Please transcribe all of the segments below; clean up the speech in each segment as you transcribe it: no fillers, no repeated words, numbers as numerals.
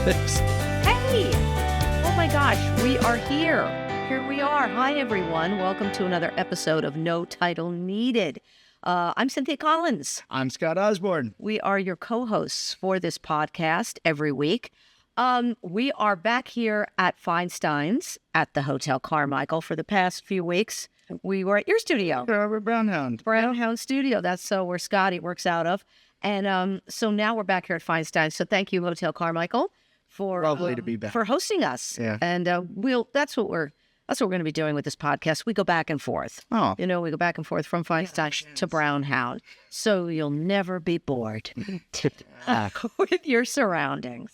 lives. Hey! Oh my gosh, we are here. Here we are. Hi, everyone. Welcome to another episode of No Title Needed. I'm Cynthia Collins. I'm Scott Osborne. We are your co-hosts for this podcast every week. We are back here at Feinstein's at the Hotel Carmichael for the past few weeks. We were at your studio. We're Brownhound. Brownhound Studio. That's where Scotty works out of. And so now we're back here at Feinstein's. So thank you, Hotel Carmichael, for Lovely to be back. for hosting us. Yeah. And that's what we're going to be doing with this podcast. We go back and forth. Oh. We go back and forth from Feinstein to Brownhound. So you'll never be bored with your surroundings.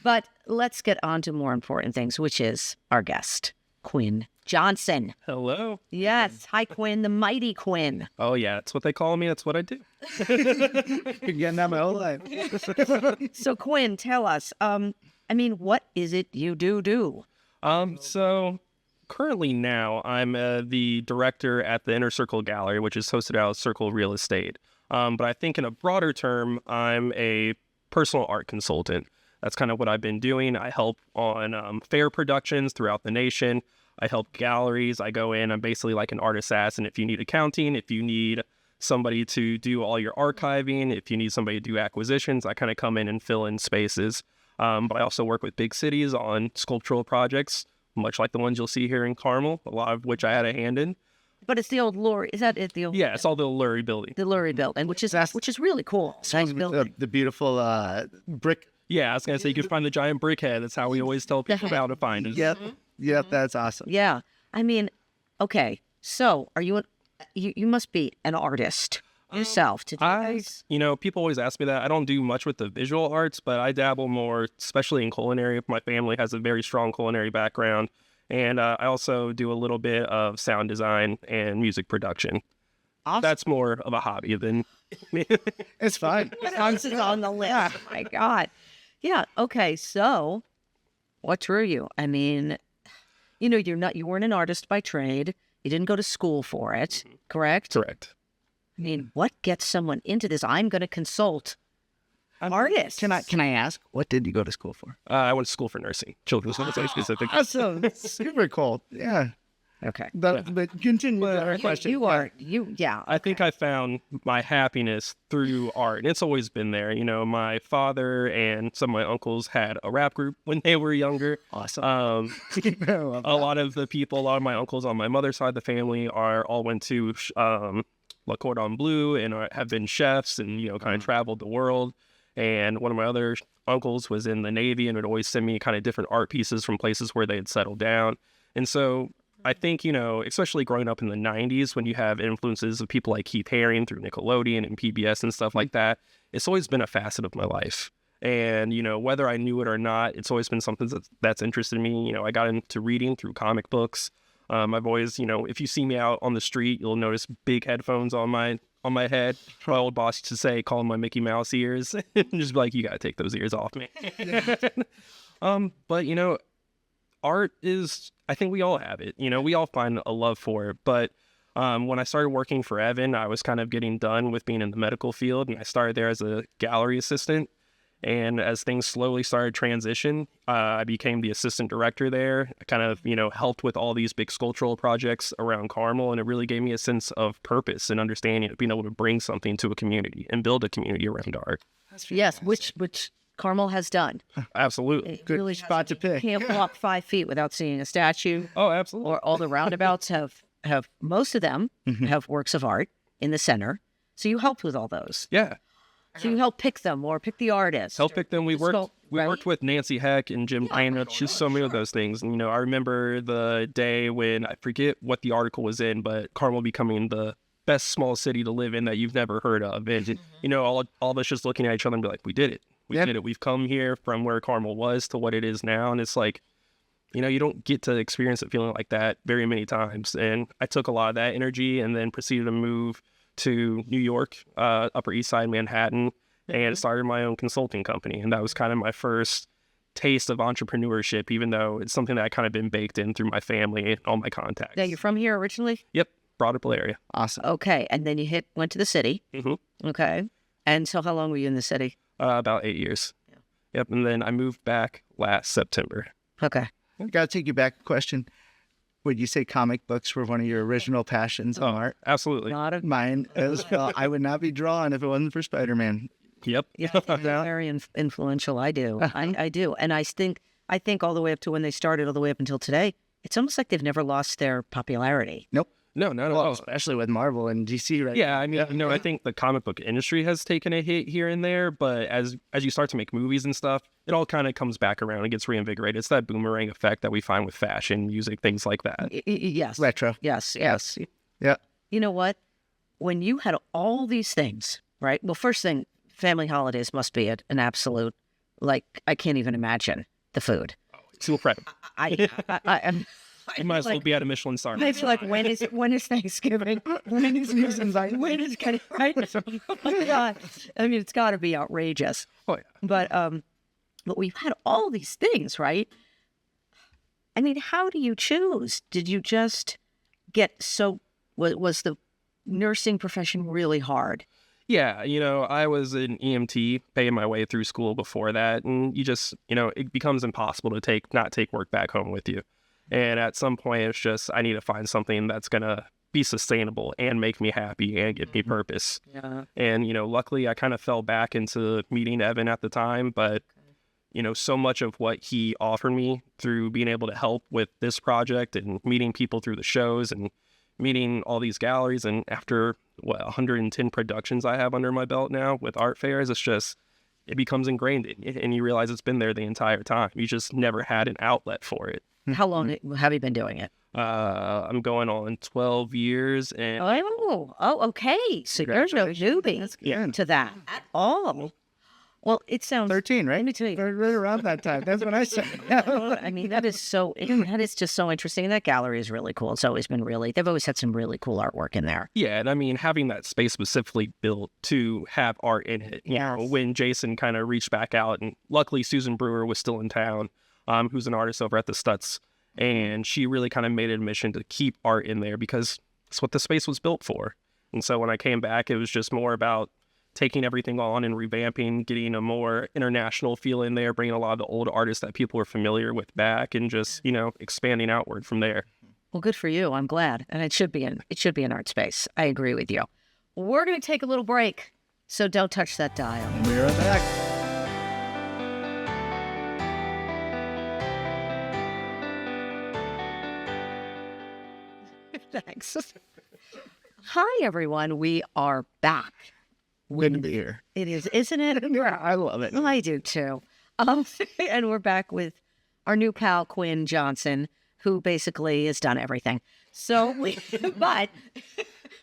But let's get on to more important things, which is our guest, Quinn Johnson. Hello. Yes. Hi, Quinn, the mighty Quinn. Oh, yeah, that's what they call me. That's what I do. Been getting that my whole life. So, Quinn, tell us, what is it you do? So currently now I'm the director at the Inner Circle Gallery, which is hosted out of Circle Real Estate. But I think in a broader term, I'm a personal art consultant. That's kind of what I've been doing. I help on fair productions throughout the nation. I help galleries. I go in. I'm basically like an art assassin. If you need accounting, if you need somebody to do all your archiving, if you need somebody to do acquisitions, I kind of come in and fill in spaces. But I also work with big cities on sculptural projects, much like the ones you'll see here in Carmel, a lot of which I had a hand in. But it's the old Lurie. Is that it? The old, Yeah, it's all the Lurie building. the Lurie building, which is really cool. Nice building. The beautiful brick. Yeah, I was going to say you can find the giant brick head. That's how we always tell people how to find it. Yep. Yep, that's awesome. Yeah. Okay. So are you you must be an artist yourself to do this? People always ask me that. I don't do much with the visual arts, but I dabble more, especially in culinary. My family has a very strong culinary background. And I also do a little bit of sound design and music production. Awesome. That's more of a hobby than It's fine. What else is on the list? Oh my God. Yeah. Okay. So what drew you? You weren't an artist by trade. You didn't go to school for it, correct? Correct. What gets someone into this? I'm going to consult artists. Can I ask, what did you go to school for? I went to school for nursing, children's medicine specific. Awesome. Super cool. Yeah. Okay. But continue with our Yeah, question. I think I found my happiness through art, and it's always been there. My father and some of my uncles had a rap group when they were younger. Awesome. A lot of my uncles on my mother's side of the family all went to La Cordon Bleu and have been chefs and, kind of traveled the world. And one of my other uncles was in the Navy and would always send me kind of different art pieces from places where they had settled down. And so I think, especially growing up in the 90s when you have influences of people like Keith Haring through Nickelodeon and PBS and stuff like that, it's always been a facet of my life. And, whether I knew it or not, it's always been something that's interested me. I got into reading through comic books. I've always, if you see me out on the street, you'll notice big headphones on my head. My old boss used to say, call them my Mickey Mouse ears. And just be like, you got to take those ears off me. But, art is, I think we all have it. We all find a love for it. But when I started working for Evan, I was kind of getting done with being in the medical field. And I started there as a gallery assistant. And as things slowly started transition, I became the assistant director there. I kind of, helped with all these big sculptural projects around Carmel. And it really gave me a sense of purpose and understanding of being able to bring something to a community and build a community around art. Yes, which Carmel has done. Absolutely. It Good really spot to pick. Can't walk 5 feet without seeing a statue. Oh, absolutely. Or all the roundabouts have most of them have works of art in the center. So you helped with all those. Yeah. So you help pick them or pick the artist. Help pick them. We worked with Nancy Heck and Jim Heinrich, just so many of those things. And, I remember the day when, I forget what the article was in, but Carmel becoming the best small city to live in that you've never heard of. And, all of us just looking at each other and be like, we did it. We did it. We've come here from where Carmel was to what it is now. And it's like, you don't get to experience a feeling like that very many times. And I took a lot of that energy and then proceeded to move to New York, Upper East Side, Manhattan, and started my own consulting company. And that was kind of my first taste of entrepreneurship, even though it's something that I kind of been baked in through my family and all my contacts. Now, you're from here originally? Yep. Broadwell area. Awesome. Okay. And then you went to the city. Mm-hmm. Okay. And so how long were you in the city? About 8 years. Yep. And then I moved back last September. Okay. I got to take you back a question. Would you say comic books were one of your original passions on art? Absolutely. Not a Mine as well. I would not be drawing if it wasn't for Spider-Man. Yep. Yeah, very influential. I do. I do. And I think all the way up to when they started, all the way up until today, it's almost like they've never lost their popularity. Nope. No, not at Well, all. especially with Marvel and DC right Yeah, I mean, I think the comic book industry has taken a hit here and there, but as you start to make movies and stuff, it all kind of comes back around and gets reinvigorated. It's that boomerang effect that we find with fashion, music, things like that. Yes. Retro. Yes. Yeah. You know what? When you had all these things, right? Well, first thing, family holidays must be an absolute, like, I can't even imagine the food. It's incredible. I You might as well be at a Michelin star. It's like, when is Thanksgiving? When is New Zealand? When is right? Oh my God! I mean, it's got to be outrageous. Oh, yeah. But we've had all these things, right? I mean, how do you choose? Did you just get so? Was the nursing profession really hard? Yeah, I was an EMT, paying my way through school before that, and you just, it becomes impossible to not take work back home with you. And at some point, it's just, I need to find something that's going to be sustainable and make me happy and give me purpose. Yeah. And, luckily, I kind of fell back into meeting Evan at the time. But, so much of what he offered me through being able to help with this project and meeting people through the shows and meeting all these galleries. And after, 110 productions I have under my belt now with art fairs, it's just, it becomes ingrained in you. And you realize it's been there the entire time. You just never had an outlet for it. How long have you been doing it? I'm going on 12 years, and Okay. So you're no newbie to that at all. Well, it sounds 13, right? Let me tell you. Right around that time. That's when I started. I mean, that is just so interesting. And that gallery is really cool. It's always been they've always had some really cool artwork in there. Yeah, and I mean, having that space specifically built to have art in it. When Jason kind of reached back out, and luckily Susan Brewer was still in town, who's an artist over at the Stutz, and she really kind of made it a mission to keep art in there because it's what the space was built for. And so when I came back, it was just more about taking everything on and revamping, getting a more international feel in there, bringing a lot of the old artists that people are familiar with back, and just, expanding outward from there. Well, good for you. I'm glad. And it should be an art space. I agree with you. We're going to take a little break, so don't touch that dial. We're right back. Thanks. Hi, everyone. We are back. Good to be here. It is, isn't it? Yeah, I love it. I do too. And we're back with our new pal, Quinn Johnson, who basically has done everything. So, but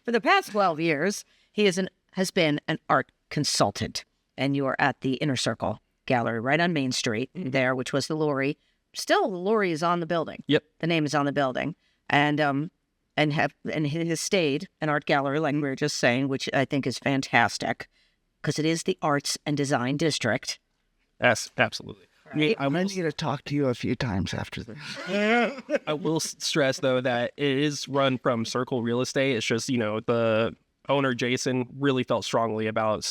for the past 12 years, he has been an art consultant. And you are at the Inner Circle Gallery right on Main Street there, which was the Lurie. Still, the Lurie is on the building. Yep. The name is on the building. And he has stayed an art gallery, like we were just saying, which I think is fantastic because it is the arts and design district. Yes, absolutely. Right? I meant to get to talk to you a few times after this. I will stress, though, that it is run from Circle Real Estate. It's just, the owner, Jason, really felt strongly about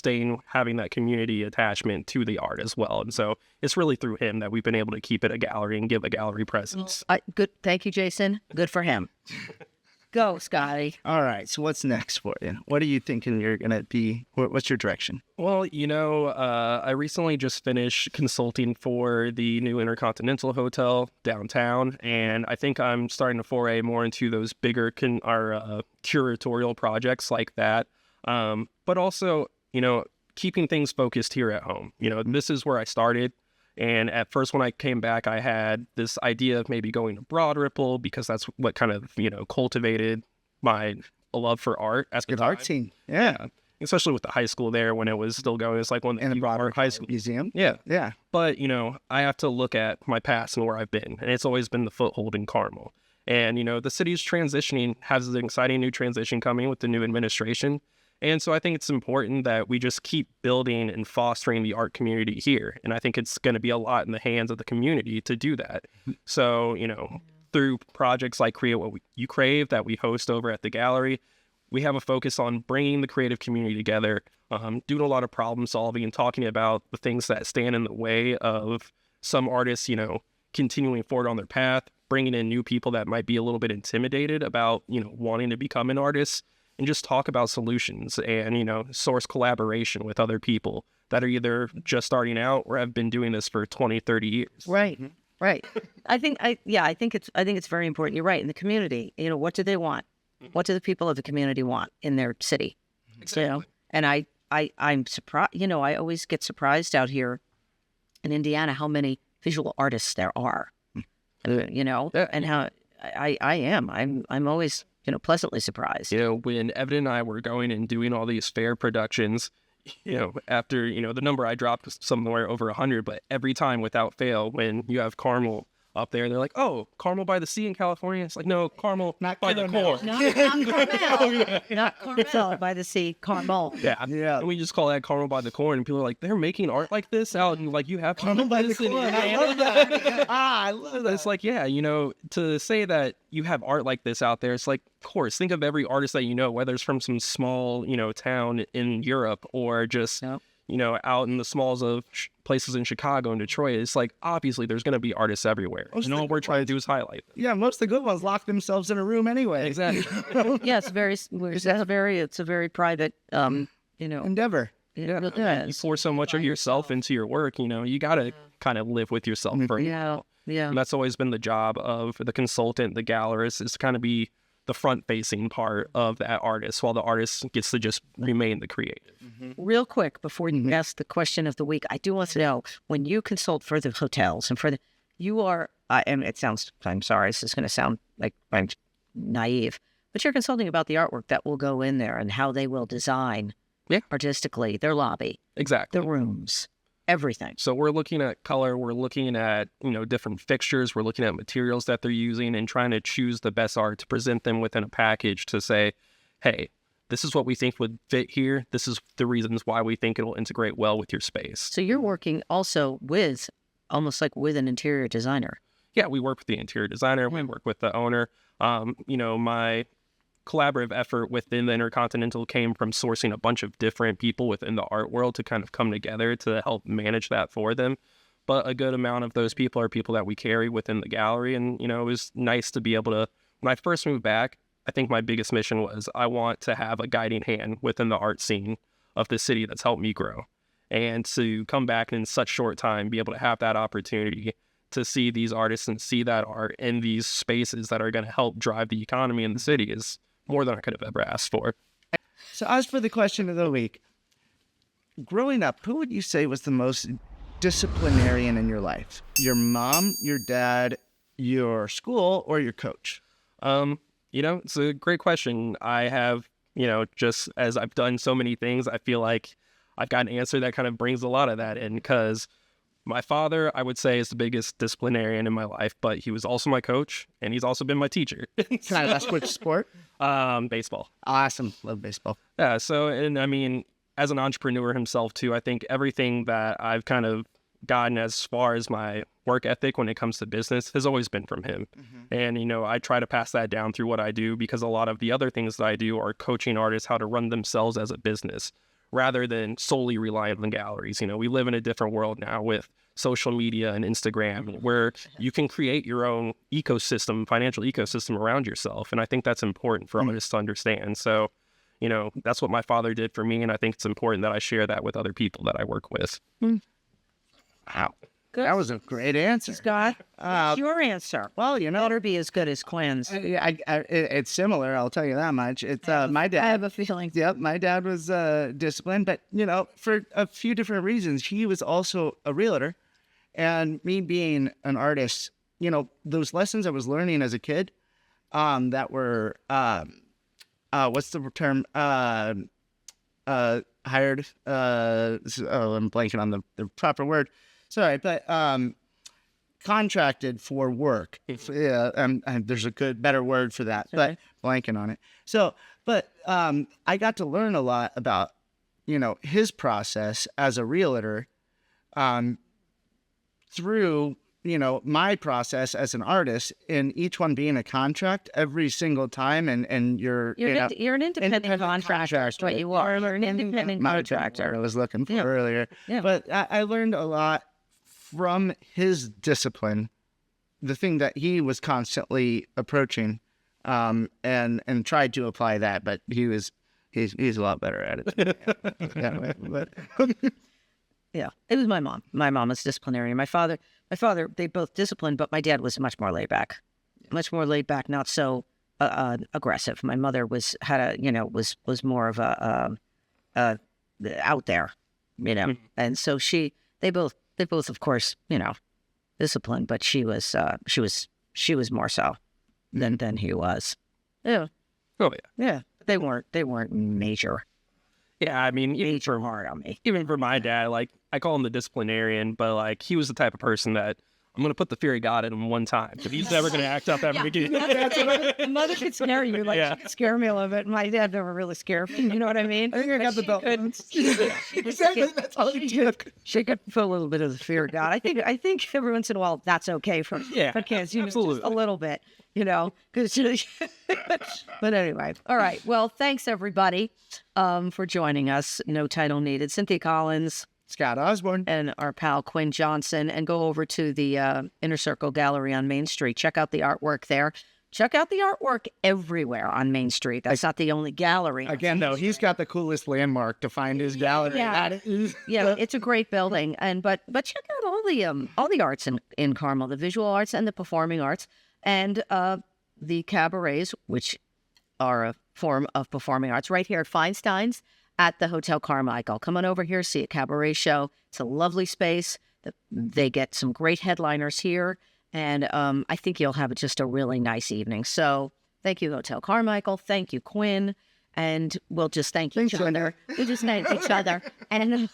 having that community attachment to the art as well. And so it's really through him that we've been able to keep it a gallery and give a gallery presence. Good. Thank you, Jason. Good for him. Go, Scotty. All right. So what's next for you? What are you thinking you're going to be? What's your direction? Well, I recently just finished consulting for the new Intercontinental Hotel downtown, and I think I'm starting to foray more into those bigger curatorial projects like that. But also, keeping things focused here at home. This is where I started. And at first, when I came back, I had this idea of maybe going to Broad Ripple because that's what kind of, cultivated my love for art. As Good art scene. Yeah. Especially with the high school there when it was still going. It's like one of the Broad high school museum. Yeah. Yeah. But, I have to look at my past and where I've been. And it's always been the foothold in Carmel. And, the city's transitioning, has an exciting new transition coming with the new administration. And so I think it's important that we just keep building and fostering the art community here. And I think it's going to be a lot in the hands of the community to do that. So, through projects like Create What You Crave that we host over at the gallery, we have a focus on bringing the creative community together, doing a lot of problem solving and talking about the things that stand in the way of some artists, continuing forward on their path, bringing in new people that might be a little bit intimidated about, wanting to become an artist, and just talk about solutions and, source collaboration with other people that are either just starting out or have been doing this for 20, 30 years. Right. Right. I think it's very important. You're right. In the community, what do they want? What do the people of the community want in their city? Exactly. And I'm surprised, I always get surprised out here in Indiana how many visual artists there are, and how I'm always, pleasantly surprised. When Evan and I were going and doing all these fair productions, after, the number I dropped was somewhere over 100, but every time without fail, when you have Carmel up there, they're like, oh, Carmel by the Sea in California? It's like, no, Carmel Not by the Carmel. Core. Not Carmel. Not Carmel by the sea, Carmel. Yeah. And we just call that Carmel by the Corn, and people are like, they're making art like this out, and like, you have Carmel by the Corn. I love that. I love that. It's like, yeah, to say that you have art like this out there, it's like, of course, think of every artist that whether it's from some small, town in Europe or just, out in the smalls of places in Chicago and Detroit. It's like, obviously, there's going to be artists everywhere. And all we're trying to do is highlight them. Yeah, most of the good ones lock themselves in a room anyway. Exactly. Yeah, it's a very private, Endeavor. Yeah. You pour so much of yourself into your work, you got to kind of live with yourself for a while. Yeah. And that's always been the job of the consultant, the gallerist, is to kind of be the front-facing part of that artist, while the artist gets to just remain the creative. Real quick, before you ask the question of the week, I do want to know, when you consult for the hotels and you are, and I'm sorry, this is going to sound like I'm naive, but you're consulting about the artwork that will go in there and how they will design artistically their lobby, Exactly. the rooms, everything. So we're looking at color, we're looking at, different fixtures, we're looking at materials that they're using and trying to choose the best art to present them within a package to say, hey, this is what we think would fit here. This is the reasons why we think it'll integrate well with your space. So you're working also almost like with an interior designer. Yeah, we work with the interior designer, we work with the owner. My collaborative effort within the Intercontinental came from sourcing a bunch of different people within the art world to kind of come together to help manage that for them. But a good amount of those people are people that we carry within the gallery. And, it was nice to be able to, when I first moved back, I think my biggest mission was I want to have a guiding hand within the art scene of the city that's helped me grow. And to come back in such short time, be able to have that opportunity to see these artists and see that art in these spaces that are going to help drive the economy in the city is more than I could have ever asked for. So as for the question of the week, growing up, who would you say was the most disciplinarian in your life? Your mom, your dad, your school, or your coach? It's a great question. I have, just as I've done so many things, I feel like I've got an answer that kind of brings a lot of that in, because my father, I would say, is the biggest disciplinarian in my life, but he was also my coach, and he's also been my teacher. Can I ask which sport? Baseball. Awesome. Love baseball. Yeah, so, and I mean, as an entrepreneur himself too, I think everything that I've kind of gotten as far as my work ethic when it comes to business has always been from him. And, I try to pass that down through what I do, because a lot of the other things that I do are coaching artists how to run themselves as a business rather than solely relying on galleries. We live in a different world now with social media and Instagram, where you can create your own ecosystem, financial ecosystem around yourself. And I think that's important for artists to understand. So, that's what my father did for me. And I think it's important that I share that with other people that I work with. Wow. Good. That was a great answer. Scott, what's your answer? Well, Better be as good as Quinn's. It's similar. I'll tell you that much. It's my dad. I have a feeling. Yep, my dad was disciplined, but for a few different reasons. He was also a realtor, and me being an artist, those lessons I was learning as a kid, that were what's the term? Hired. I'm blanking on the proper word. Sorry, but contracted for work. There's a better word for that, but blanking on it. So, but I got to learn a lot about, his process as a realtor through my process as an artist, and each one being a contract every single time, and you're an independent contractor. That's what you are. You're an independent contractor. I was looking for earlier. Yeah. But I learned a lot from his discipline, the thing that he was constantly approaching, and tried to apply that. But he's a lot better at it. Yeah, it was my mom. My mom was disciplinarian. My father, they both disciplined, but my dad was much more laid back, not so aggressive. My mother was more of a out there, and so they both of course disciplined, but she was more so than he was. Yeah. Oh yeah. Yeah. They weren't major. Yeah, I mean, Major hard on me. even for my dad, like I call him the disciplinarian, but like he was the type of person that I'm gonna put the fear of God in him one time, but he's never gonna act out that again. The mother could scare you, like she could scare me a little bit. My dad never really scared me. You know what I mean? I think I got the belt. Exactly, that's all he took. She could feel a little bit of the fear of God. I think every once in a while that's okay for kids. Absolutely. Just a little bit. Because but anyway, all right. Well, thanks everybody for joining us. No title needed. Cynthia Collins, Scott Osborne, and our pal Quinn Johnson, and go over to the Inner Circle Gallery on Main Street. Check out the artwork there. Check out the artwork everywhere on Main Street. That's not the only gallery. Again, though, he's got the coolest landmark to find his gallery. Yeah, it's a great building, but check out all the arts in Carmel, the visual arts and the performing arts, and the cabarets, which are a form of performing arts, right here at Feinstein's at the Hotel Carmichael. Come on over here, see a cabaret show. It's a lovely space. They get some great headliners here, and I think you'll have just a really nice evening. So thank you, Hotel Carmichael. Thank you, Quinn. And we'll just thank each other. We'll just thank each other. And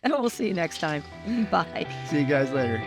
we'll see you next time. Bye. See you guys later.